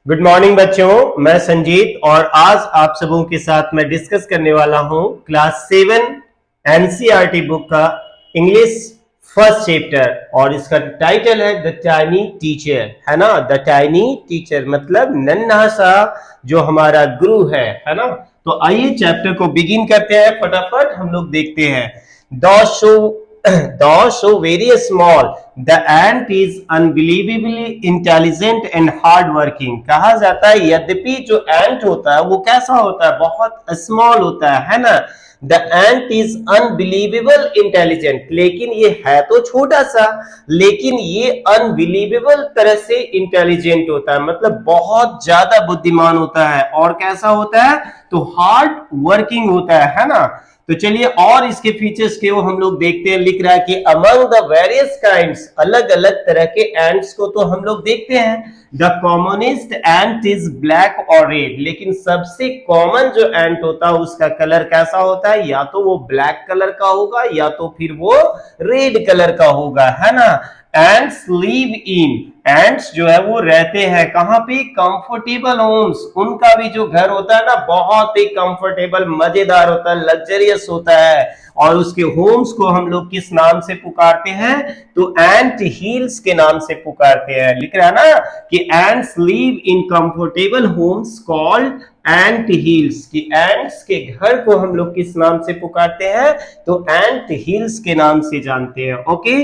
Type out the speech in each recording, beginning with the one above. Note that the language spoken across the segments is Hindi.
गुड मॉर्निंग बच्चों, मैं संजीत और आज आप सबों के साथ मैं डिस्कस करने वाला हूं क्लास 7 एनसीईआरटी बुक का इंग्लिश फर्स्ट चैप्टर और इसका टाइटल है द टाइनी टीचर, है ना। द टाइनी टीचर मतलब नन्हा सा जो हमारा गुरु है ना। तो आइए चैप्टर को बिगिन करते हैं, फटाफट हम लोग देखते हैं। The show though so very small, the ant is unbelievably intelligent and hard working। कहा जाता है यद्यपि जो एंट होता है वो कैसा होता है, बहुत स्मॉल होता है ना। The ant is unbelievable intelligent, लेकिन ये है तो छोटा सा, लेकिन ये अनबिलीवेबल तरह से इंटेलिजेंट होता है, मतलब बहुत ज्यादा बुद्धिमान होता है। और कैसा होता है, तो हार्ड वर्किंग होता है ना। तो चलिए और इसके फीचर्स के वो हम लोग देखते हैं। लिख रहा है कि अमंग द वेरियस काइंड्स, अलग अलग तरह के एंट्स को तो हम लोग देखते हैं। The commonest ant is black और रेड, लेकिन सबसे कॉमन जो एंट होता है उसका कलर कैसा होता है, या तो वो ब्लैक कलर का होगा या तो फिर वो रेड कलर का होगा, है ना। एंट्स लिव इन, एंट्स जो है वो रहते हैं कहां पे, कंफर्टेबल होम्स। उनका भी जो घर होता है ना बहुत ही कंफर्टेबल, मजेदार होता है, लग्जरियस होता है। और उसके होम्स को हम लोग किस नाम से पुकारते हैं, तो एंट हिल्स के नाम से पुकारते हैं। लिख रहा है ना कि ants live in comfortable homes called ant hills, कि एंट्स के घर को हम लोग किस नाम से पुकारते हैं, तो एंट हिल्स के नाम से जानते हैं। ओके,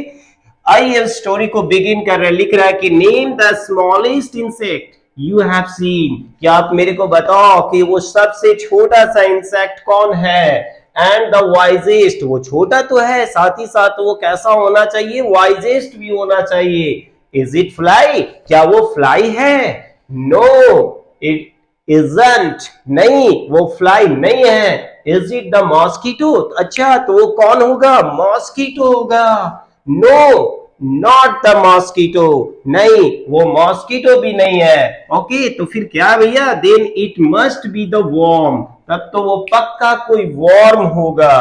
आइए स्टोरी को बिगिन कर रहे हैं। लिख रहा है कि name the smallest insect you have seen, क्या आप मेरे को बताओ कि वो सबसे छोटा सा इंसेक्ट कौन है। एंड द वाइजेस्ट, वो छोटा तो है, साथ ही साथ वो कैसा होना चाहिए, वाइजेस्ट भी होना चाहिए। इज इट फ्लाई, क्या वो फ्लाई है, नो इट इजंट, नहीं वो फ्लाई नहीं है। इज इट द मॉस्किटो, अच्छा तो वो कौन होगा, मॉस्किटो होगा। नो नॉट द मॉस्किटो, नहीं वो मॉस्किटो भी नहीं है। ओके, तो फिर क्या भैया, then it must be the worm, तब तो वो पक्का कोई वॉर्म होगा।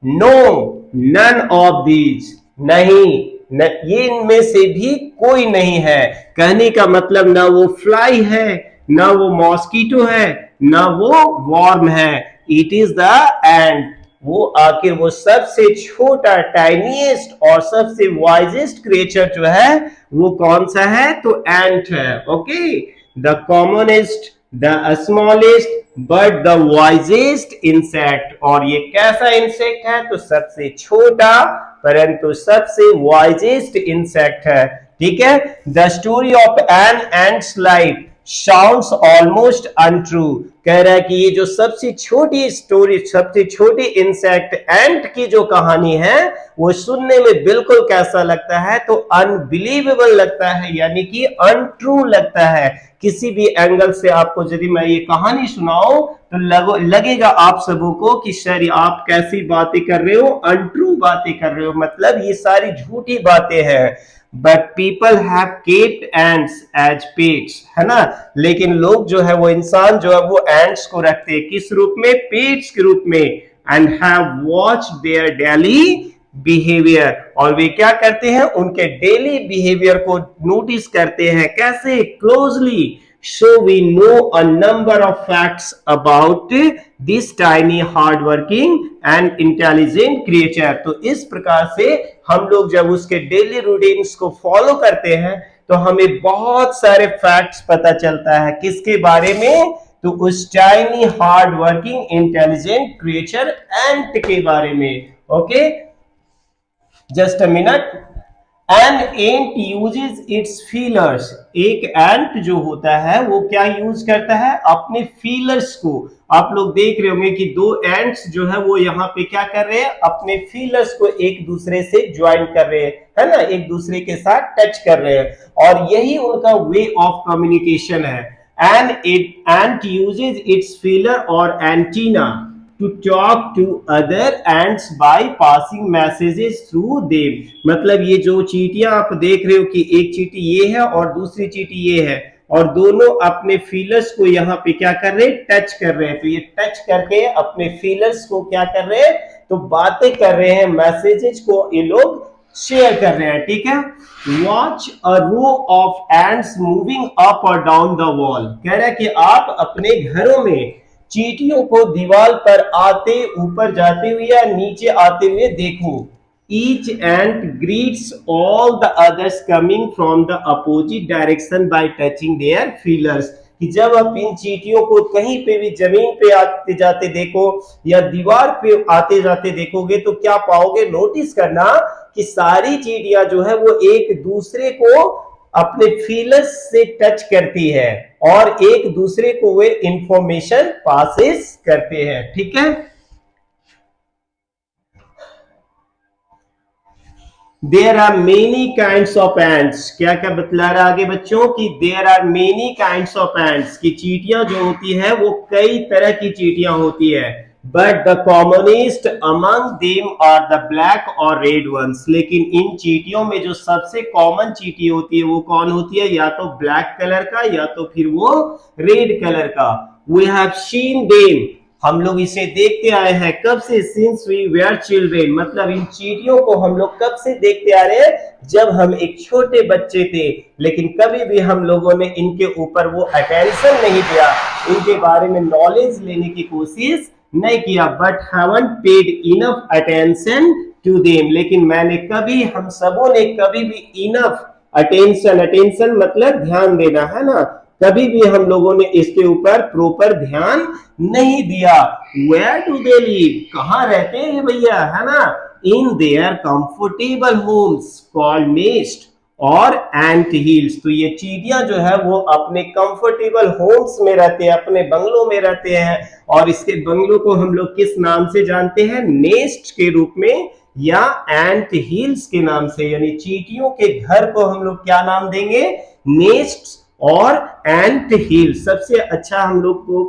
नो नन ऑफ दीज, नहीं न, ये इनमें से भी कोई नहीं है। कहने का मतलब ना वो फ्लाई है, ना वो मॉस्किटो है, ना वो वॉर्म है। इट इज द एंट, वो आखिर वो सबसे छोटा टाइनीएस्ट और सबसे वाइजेस्ट क्रिएचर जो है वो कौन सा है, तो एंट है। Okay, the commonest, the smallest but the wisest insect, और ये कैसा इंसेक्ट है, तो सबसे छोटा परंतु सबसे वाइजेस्ट इंसेक्ट है। ठीक है, the story of an ant's life sounds almost untrue, कह रहा है कि ये जो सबसे छोटी स्टोरी, सबसे छोटी इंसेक्ट एंट की जो कहानी है वो सुनने में बिल्कुल कैसा लगता है, तो अनबिलीवेबल लगता है, यानी कि अनट्रू लगता है। किसी भी एंगल से आपको यदि मैं ये कहानी सुनाऊं तो लगेगा आप सबों को कि सर आप कैसी बातें कर रहे हो, अनट्रू बातें कर रहे हो, मतलब ये सारी झूठी बातें हैं। But people have kept ants as pets, है ना। लेकिन लोग जो है वो इंसान जो है वो एंट्स को रखते हैं किस रूप में, पेट्स के रूप में। And have watch their daily behaviour, और वे क्या करते हैं, उनके डेली बिहेवियर को नोटिस करते हैं, कैसे, closely. So we know a number of facts about this tiny hardworking and intelligent creature। तो इस प्रकार से हम लोग जब उसके डेली रूटीन्स को फॉलो करते हैं तो हमें बहुत सारे फैक्ट्स पता चलता है, किसके बारे में, तो उस tiny hard working intelligent creature ant के बारे में। Okay, just a minute. An ant uses its feelers, एक एंट जो होता है वो क्या यूज करता है, अपने फीलर्स को। आप लोग देख रहे होंगे कि दो एंट्स जो है वो यहाँ पे क्या कर रहे हैं, अपने फीलर्स को एक दूसरे से ज्वाइन कर रहे हैं, है ना, एक दूसरे के साथ टच कर रहे हैं, और यही उनका वे ऑफ कम्युनिकेशन है। एंट यूजेस इट्स फीलर और antenna to talk to other ants by passing messages through them। मतलब ये जो चींटियां आप देख रहे हो कि एक चींटी ये है और दूसरी चींटी ये है, और दोनों अपने फीलर्स को यहाँ पे क्या कर रहे हैं, टच कर रहे हैं। तो ये टच करके अपने फीलर्स को क्या कर रहे हैं, तो बातें कर रहे हैं, मैसेजेस को ये लोग शेयर कर रहे हैं, ठीक है। Watch a row of ants moving up और डाउन द वॉल, कह रहा है कि आप अपने घरों में चींटियों को दीवार पर आते, ऊपर जाते हुए या नीचे आते हुए देखो। Each ant greets all the others coming from the opposite direction by touching their feelers, कि जब आप इन चींटियों को कहीं पे भी जमीन पे आते जाते देखो या दीवार पे आते जाते देखोगे तो क्या पाओगे, नोटिस करना कि सारी चींटियां जो है वो एक दूसरे को अपने फीलर्स से टच करती है और एक दूसरे को वे इंफॉर्मेशन पासिस करते हैं, ठीक है। There are many kinds of ants, क्या क्या बतला रहा आगे बच्चों की, there are many kinds of ants, की चींटियां जो होती है वो कई तरह की चींटियां होती है। But the commonest among them are the black और रेड वंस, लेकिन इन चींटियों में जो सबसे कॉमन चींटी होती है वो कौन होती है, या तो ब्लैक कलर का या तो फिर वो रेड कलर का। वी हैव सीन देम, हम लोग इसे देखते आए हैं कब से, सिंस वी वेयर चिल्ड्रेन, मतलब इन चींटियों को हम लोग कब से देखते आ रहे हैं, जब हम एक छोटे बच्चे थे, लेकिन कभी भी हम लोगों ने इनके ऊपर वो अटेंशन नहीं दिया, इनके बारे में नॉलेज लेने की कोशिश नहीं किया। But haven't paid enough attention to them, लेकिन मैंने कभी, हम सबों ने कभी भी इनफ अटेंशन, अटेंशन मतलब ध्यान देना है ना, कभी भी हम लोगों ने इसके ऊपर प्रॉपर ध्यान नहीं दिया। वेयर डू दे लिव, कहां रहते हैं भैया, है ना, in their comfortable homes called nest और एंट हिल्स, तो ये चींटियां जो है वो अपने कंफर्टेबल होम्स में रहते हैं, अपने बंगलों में रहते हैं, और इसके बंगलों को हम लोग किस नाम से जानते हैं, नेस्ट के रूप में या एंट हिल्स के नाम से, यानी चींटियों के घर को हम लोग क्या नाम देंगे, नेस्ट और एंट हिल्स। सबसे अच्छा हम लोग को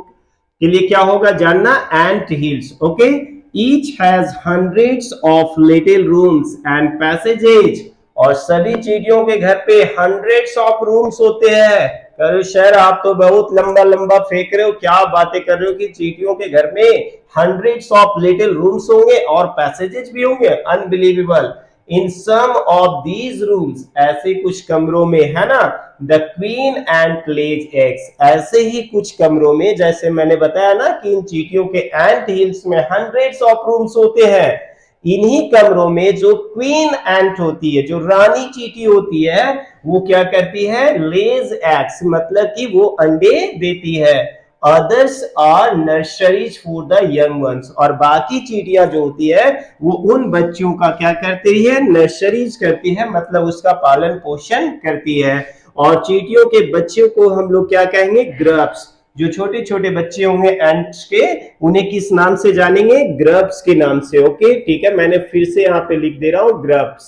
के लिए क्या होगा जानना, ant hills, okay. Each has hundreds of little rooms and passages, और सभी चींटियों के घर पे हंड्रेड्स ऑफ रूम्स होते हैं। करो सर आप तो बहुत लंबा लंबा फेंक रहे हो, क्या बातें कर रहे हो कि चींटियों के घर में हंड्रेड्स ऑफ लिटिल रूम्स होंगे और पैसेजेस भी होंगे, unbelievable. In some of these rooms, ऐसे कुछ कमरों में, है ना, the queen ant lays eggs, ऐसे ही कुछ कमरों में, जैसे मैंने बताया ना कि इन चींटियों के एंट हिल्स में हंड्रेड्स ऑफ रूम्स होते हैं, इन्हीं कमरों में जो क्वीन एंट होती है, जो रानी चींटी होती है, वो क्या करती है, लेज एग्स, मतलब कि वो अंडे देती है। Others are nurseries for the young ones, और बाकी चींटियां जो होती है वो उन बच्चों का क्या करती है, नर्सरीज करती है, मतलब उसका पालन पोषण करती है। और चींटियों के बच्चों को हम लोग क्या कहेंगे, ग्रब्स, जो छोटे छोटे बच्चे होंगे एंट्स के, उन्हें किस नाम से जानेंगे, ग्रब्स के नाम से, ओके, ठीक है। मैंने फिर से यहां पे लिख दे रहा हूं, grubs,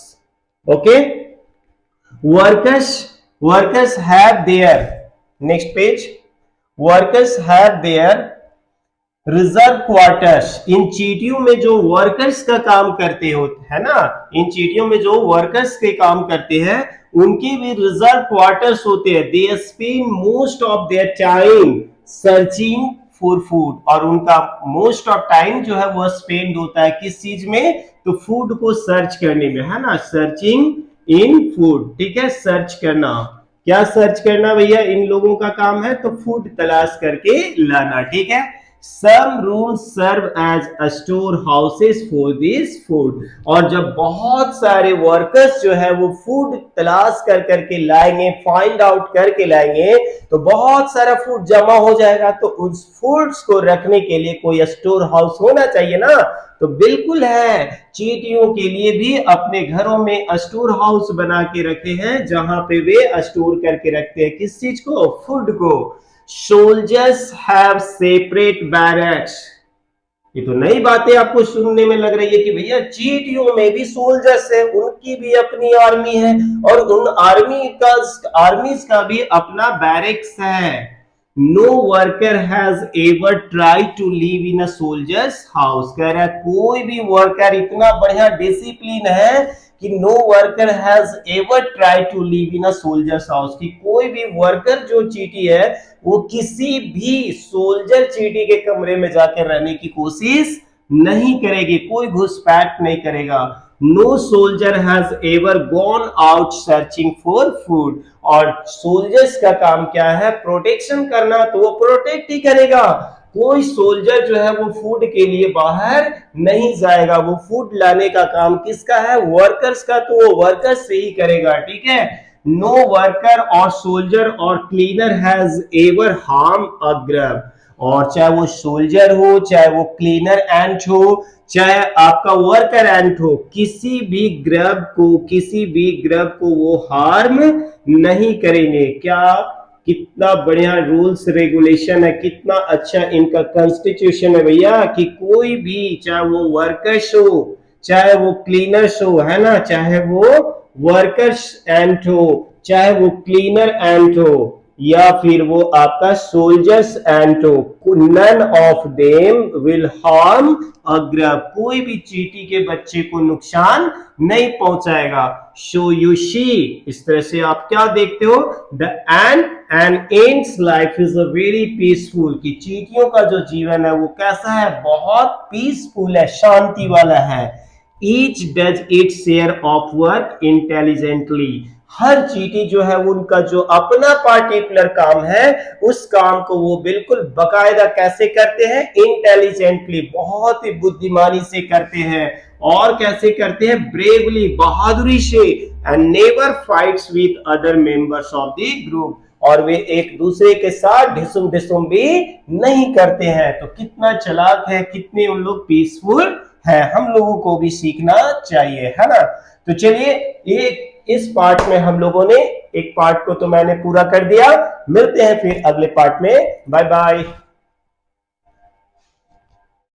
okay. Workers, workers have their, next page, workers have their reserve quarters, इन चींटियों में जो वर्कर्स का काम करते हो, है ना, इन चींटियों में जो वर्कर्स के काम करते हैं उनके भी रिजर्व क्वार्टर्स होते हैं। They spend most of their time searching for food, और उनका मोस्ट ऑफ टाइम जो है वो स्पेंड होता है किस चीज में, तो फूड को सर्च करने में, है ना, सर्चिंग इन फूड, ठीक है, सर्च करना, क्या सर्च करना भैया, इन लोगों का काम है, तो फूड तलाश करके लाना, ठीक है। Some rooms serve as a store houses for this food, और जब बहुत सारे वर्कर्स जो है वो फूड तलाश कर करके लाएंगे, फाइंड आउट करके लाएंगे, तो बहुत सारा फूड जमा हो जाएगा, तो उस फूड्स को रखने के लिए कोई स्टोर हाउस होना चाहिए ना, तो बिल्कुल है, चींटियों के लिए भी अपने घरों में स्टोर हाउस बना के रखे हैं, जहां पे वे स्टोर करके रखते हैं किस चीज को, फूड को। सोल्जर्स हैव सेपरेट बैरक्स, ये तो नई बातें आपको सुनने में लग रही है कि भैया चींटियों में भी सोल्जर्स है, उनकी भी अपनी आर्मी है, और उन आर्मीज का भी अपना बैरक्स है। No worker has ever try to live in a soldiers house, कह रहा है कोई भी वर्कर इतना बढ़िया डिसिप्लिन है कि no worker has ever try to live in a soldiers house, कि कोई भी वर्कर जो चींटी है वो किसी भी सोल्जर चींटी के कमरे में जाकर रहने की कोशिश नहीं करेगी, कोई घुसपैठ नहीं करेगा। No soldier has ever gone out searching for food. और सोल्जर्स का काम क्या है? प्रोटेक्शन करना, तो वो प्रोटेक्ट ही करेगा। कोई सोल्जर जो है वो फूड के लिए बाहर नहीं जाएगा, वो फूड लाने का काम किसका है? वर्कर्स का, तो वो वर्कर्स से ही करेगा, ठीक है। नो वर्कर और सोल्जर और cleaner has ever harm a grub. और चाहे वो सोल्जर हो, चाहे वो क्लीनर एंट हो, चाहे आपका वर्कर एंट हो, किसी भी ग्रब को वो हार्म नहीं करेंगे। क्या कितना बढ़िया रूल्स रेगुलेशन है, कितना अच्छा इनका कॉन्स्टिट्यूशन है भैया, कि कोई भी, चाहे वो वर्कर्स हो, चाहे वो क्लीनर्स हो, है ना, चाहे वो वर्कर्स एंट हो, चाहे वो क्लीनर एंट हो, या फिर वो आपका सोल्जर्स एंट हो, none of them will harm a grub. कोई भी चींटी के बच्चे को नुकसान नहीं पहुंचाएगा। सो यू सी, इस तरह से आप क्या देखते हो? The ants life is a very peaceful, कि चींटियों का जो जीवन है वो कैसा है? बहुत पीसफुल है, शांति वाला है। Each does its share of work intelligently. हर चींटी जो है उनका जो अपना पार्टिकुलर काम है, उस काम को वो बिल्कुल बकायदा कैसे करते हैं? इंटेलिजेंटली, बहुत ही बुद्धिमानी से करते हैं। और कैसे करते हैं? ब्रेवली, बहादुरी से। And never fights with other members of the group. और वे एक दूसरे के साथ ढिसुम ढिसुम भी नहीं करते हैं। तो कितना चालाक है, कितने उन लोग पीसफुल है, हम लोगों को भी सीखना चाहिए, है ना। तो चलिए, इस पार्ट में हम लोगों ने एक पार्ट को तो मैंने पूरा कर दिया। मिलते हैं फिर अगले पार्ट में। Bye bye.